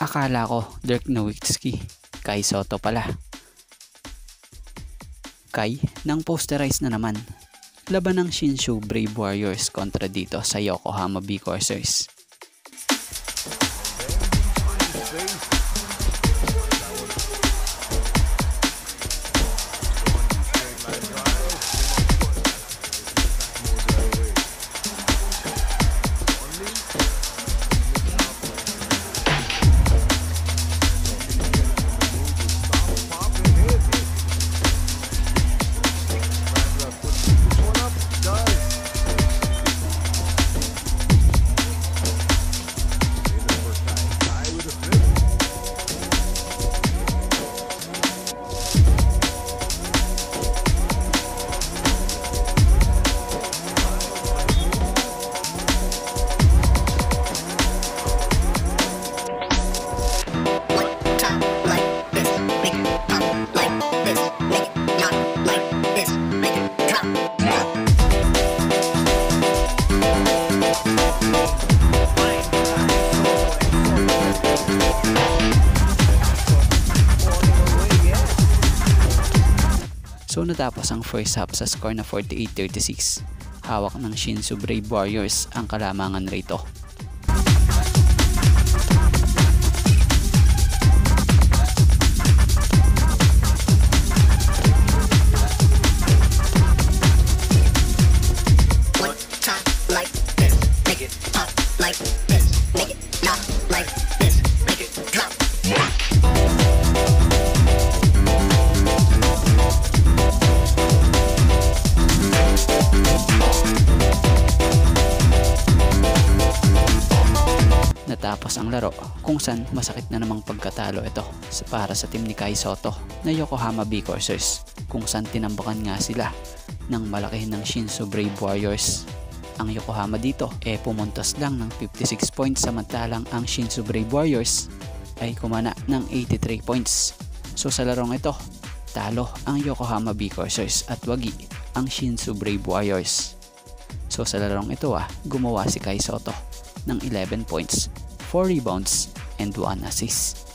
Akala ko Dirk Nowitzki, Kai Sotto pala. Kai nang posterize na naman. Laban ng Shinshu Brave Warriors kontra dito sa Yokohama B Corsairs. So natapos ang first half sa score na 48-36. Hawak ng Shinshu Brave Warriors ang kalamangan rito. Natapos ang laro kung saan masakit na namang pagkatalo ito para sa team ni Kai Sotto na Yokohama B Corsairs, kung saan tinambakan nga sila ng malaki ng Shinshu Brave Warriors. Ang Yokohama dito pumuntos lang ng 56 points samantalang ang Shinshu Brave Warriors ay kumana ng 83 points. So sa larong ito, talo ang Yokohama B Corsairs at wagi ang Shinshu Brave Warriors. So sa larong ito gumawa si Kai Sotto ng 11 points, 4 rebounds, and 1 assist.